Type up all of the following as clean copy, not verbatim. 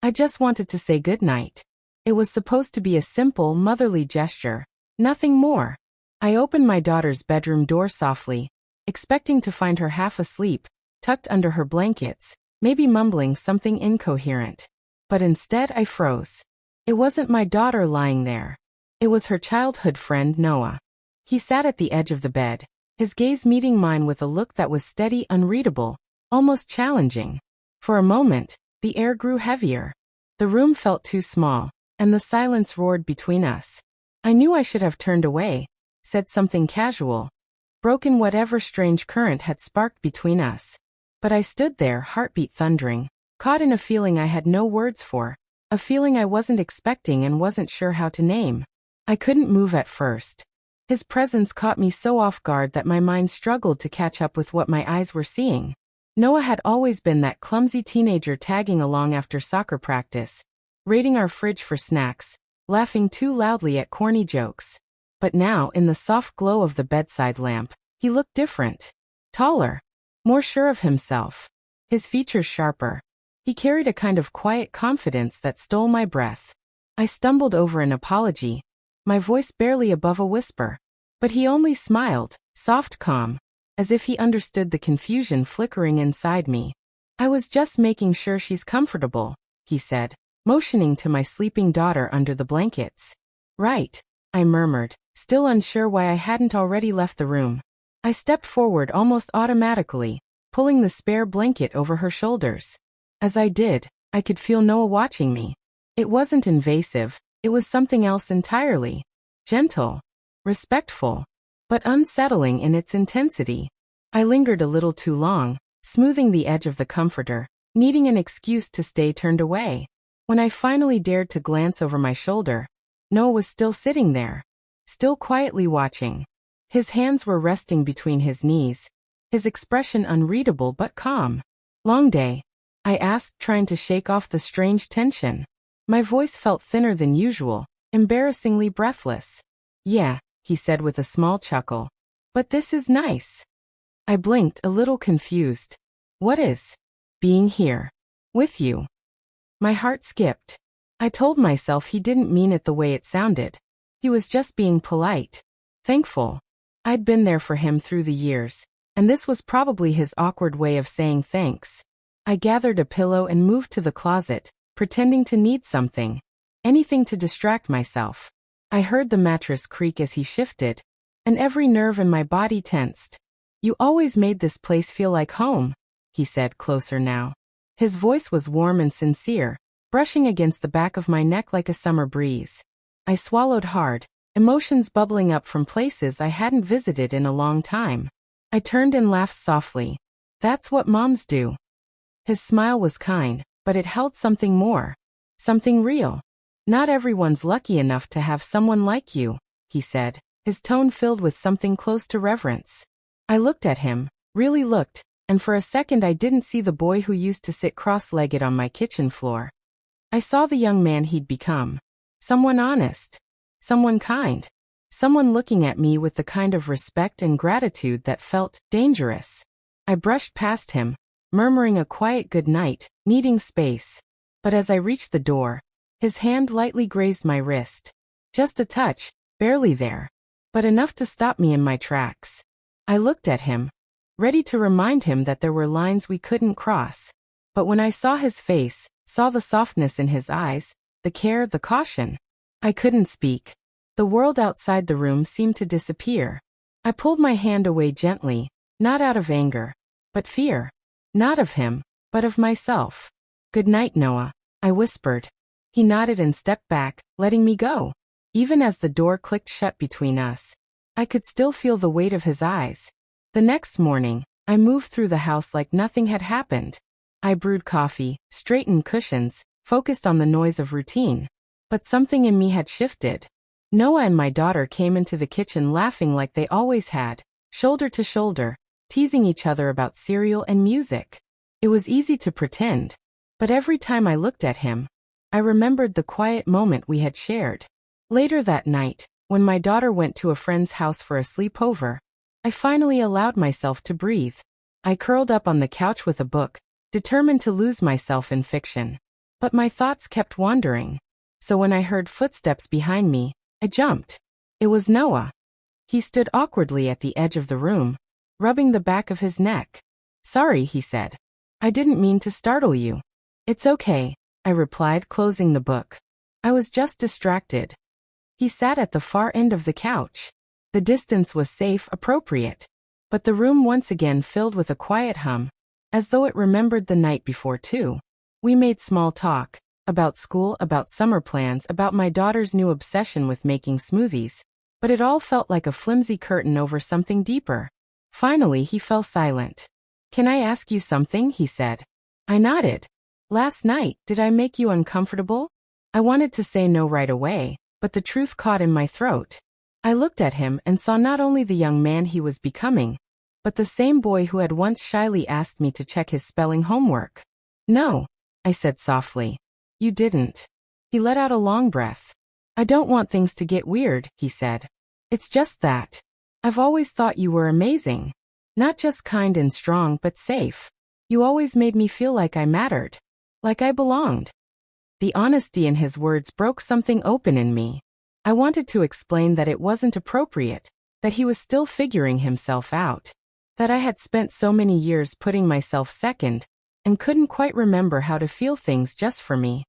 I just wanted to say goodnight. It was supposed to be a simple, motherly gesture. Nothing more. I opened my daughter's bedroom door softly, expecting to find her half asleep, tucked under her blankets, maybe mumbling something incoherent. But instead I froze. It wasn't my daughter lying there. It was her childhood friend Noah. He sat at the edge of the bed, his gaze meeting mine with a look that was steady, unreadable, almost challenging. For a moment, the air grew heavier. The room felt too small, and the silence roared between us. I knew I should have turned away, said something casual, broken whatever strange current had sparked between us. But I stood there, heartbeat thundering, caught in a feeling I had no words for, a feeling I wasn't expecting and wasn't sure how to name. I couldn't move at first. His presence caught me so off guard that my mind struggled to catch up with what my eyes were seeing. Noah had always been that clumsy teenager tagging along after soccer practice, raiding our fridge for snacks, laughing too loudly at corny jokes. But now, in the soft glow of the bedside lamp, he looked different. Taller. More sure of himself. His features sharper. He carried a kind of quiet confidence that stole my breath. I stumbled over an apology, my voice barely above a whisper. But he only smiled, soft calm, as if he understood the confusion flickering inside me. I was just making sure she's comfortable, he said, motioning to my sleeping daughter under the blankets. Right, I murmured, still unsure why I hadn't already left the room. I stepped forward almost automatically, pulling the spare blanket over her shoulders. As I did, I could feel Noah watching me. It wasn't invasive, it was something else entirely. Gentle, respectful, but unsettling in its intensity. I lingered a little too long, smoothing the edge of the comforter, needing an excuse to stay turned away. When I finally dared to glance over my shoulder, Noah was still sitting there, still quietly watching. His hands were resting between his knees, his expression unreadable but calm. Long day? I asked, trying to shake off the strange tension. My voice felt thinner than usual, embarrassingly breathless. Yeah, he said with a small chuckle. But this is nice. I blinked, a little confused. What is? Being here. With you. My heart skipped. I told myself he didn't mean it the way it sounded. He was just being polite. Thankful. I'd been there for him through the years, and this was probably his awkward way of saying thanks. I gathered a pillow and moved to the closet, pretending to need something. Anything to distract myself. I heard the mattress creak as he shifted, and every nerve in my body tensed. You always made this place feel like home, he said, closer now. His voice was warm and sincere, brushing against the back of my neck like a summer breeze. I swallowed hard, emotions bubbling up from places I hadn't visited in a long time. I turned and laughed softly. That's what moms do. His smile was kind, but it held something more. Something real. Not everyone's lucky enough to have someone like you, he said, his tone filled with something close to reverence. I looked at him, really looked, and for a second I didn't see the boy who used to sit cross-legged on my kitchen floor. I saw the young man he'd become. Someone honest. Someone kind. Someone looking at me with the kind of respect and gratitude that felt dangerous. I brushed past him, murmuring a quiet goodnight, needing space. But as I reached the door, his hand lightly grazed my wrist. Just a touch, barely there, but enough to stop me in my tracks. I looked at him, ready to remind him that there were lines we couldn't cross. But when I saw his face, saw the softness in his eyes, the care, the caution, I couldn't speak. The world outside the room seemed to disappear. I pulled my hand away gently, not out of anger, but fear. Not of him, but of myself. Good night, Noah, I whispered. He nodded and stepped back, letting me go. Even as the door clicked shut between us, I could still feel the weight of his eyes. The next morning, I moved through the house like nothing had happened. I brewed coffee, straightened cushions, focused on the noise of routine. But something in me had shifted. Noah and my daughter came into the kitchen laughing like they always had, shoulder to shoulder, teasing each other about cereal and music. It was easy to pretend, but every time I looked at him, I remembered the quiet moment we had shared. Later that night, when my daughter went to a friend's house for a sleepover, I finally allowed myself to breathe. I curled up on the couch with a book, determined to lose myself in fiction. But my thoughts kept wandering. So when I heard footsteps behind me, I jumped. It was Noah. He stood awkwardly at the edge of the room, rubbing the back of his neck. "Sorry," he said. "I didn't mean to startle you." "It's okay," I replied, closing the book. "I was just distracted." He sat at the far end of the couch. The distance was safe, appropriate. But the room once again filled with a quiet hum, as though it remembered the night before too. We made small talk, about school, about summer plans, about my daughter's new obsession with making smoothies, but it all felt like a flimsy curtain over something deeper. Finally, he fell silent. "Can I ask you something?" he said. I nodded. "Last night, did I make you uncomfortable?" I wanted to say no right away, but the truth caught in my throat. I looked at him and saw not only the young man he was becoming, but the same boy who had once shyly asked me to check his spelling homework. "No," I said softly. "You didn't." He let out a long breath. "I don't want things to get weird," he said. "It's just that I've always thought you were amazing. Not just kind and strong, but safe. You always made me feel like I mattered. Like I belonged." The honesty in his words broke something open in me. I wanted to explain that it wasn't appropriate, that he was still figuring himself out, that I had spent so many years putting myself second, and couldn't quite remember how to feel things just for me.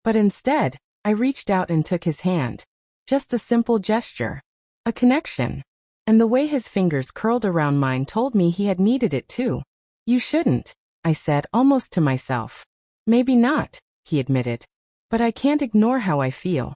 But instead, I reached out and took his hand. Just a simple gesture. A connection. And the way his fingers curled around mine told me he had needed it too. "You shouldn't," I said, almost to myself. "Maybe not," he admitted. "But I can't ignore how I feel."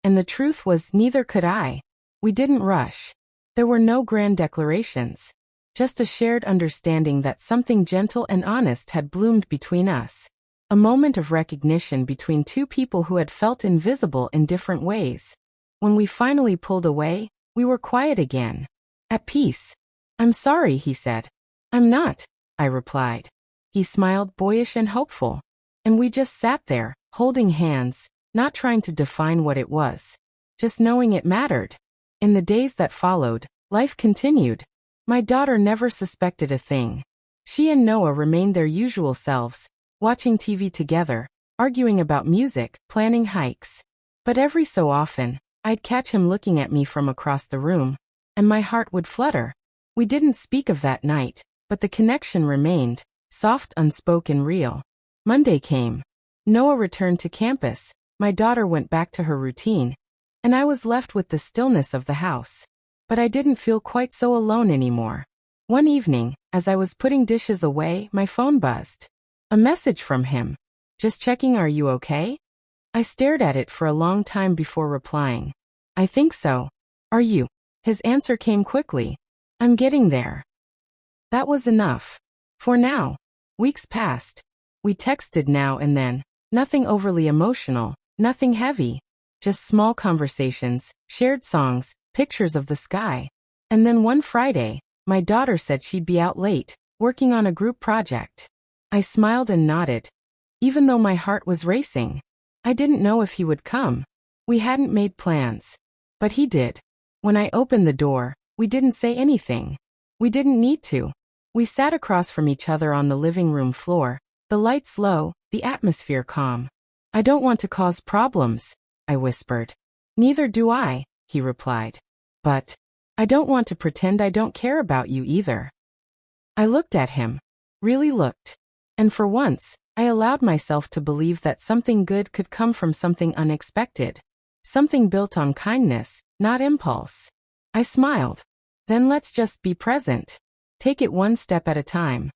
And the truth was, neither could I. We didn't rush. There were no grand declarations. Just a shared understanding that something gentle and honest had bloomed between us. A moment of recognition between two people who had felt invisible in different ways. When we finally pulled away, we were quiet again. At peace. "I'm sorry," he said. "I'm not," I replied. He smiled, boyish and hopeful. And we just sat there, holding hands, not trying to define what it was, just knowing it mattered. In the days that followed, life continued. My daughter never suspected a thing. She and Noah remained their usual selves, watching TV together, arguing about music, planning hikes. But every so often, I'd catch him looking at me from across the room, and my heart would flutter. We didn't speak of that night, but the connection remained, soft, unspoken, real. Monday came. Noah returned to campus, my daughter went back to her routine, and I was left with the stillness of the house. But I didn't feel quite so alone anymore. One evening, as I was putting dishes away, my phone buzzed. A message from him. "Just checking, are you okay?" I stared at it for a long time before replying. "I think so. Are you?" His answer came quickly. "I'm getting there." That was enough. For now. Weeks passed. We texted now and then. Nothing overly emotional, nothing heavy. Just small conversations, shared songs, pictures of the sky. And then one Friday, my daughter said she'd be out late, working on a group project. I smiled and nodded, even though my heart was racing. I didn't know if he would come. We hadn't made plans. But he did. When I opened the door, we didn't say anything. We didn't need to. We sat across from each other on the living room floor, the lights low, the atmosphere calm. "I don't want to cause problems," I whispered. "Neither do I," he replied. "But I don't want to pretend I don't care about you either." I looked at him. Really looked. And for once, I allowed myself to believe that something good could come from something unexpected. Something built on kindness, not impulse. I smiled. "Then let's just be present. Take it one step at a time."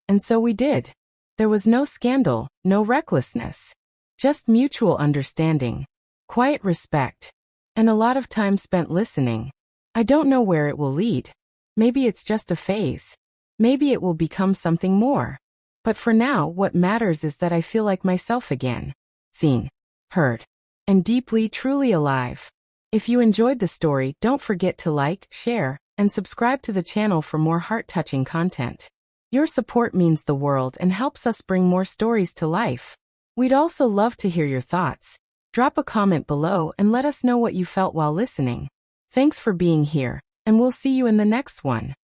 And so we did. There was no scandal, no recklessness. Just mutual understanding. Quiet respect. And a lot of time spent listening. I don't know where it will lead. Maybe it's just a phase. Maybe it will become something more. But for now, what matters is that I feel like myself again. Seen. Heard. And deeply, truly alive. If you enjoyed the story, don't forget to like, share, and subscribe to the channel for more heart-touching content. Your support means the world and helps us bring more stories to life. We'd also love to hear your thoughts. Drop a comment below and let us know what you felt while listening. Thanks for being here, and we'll see you in the next one.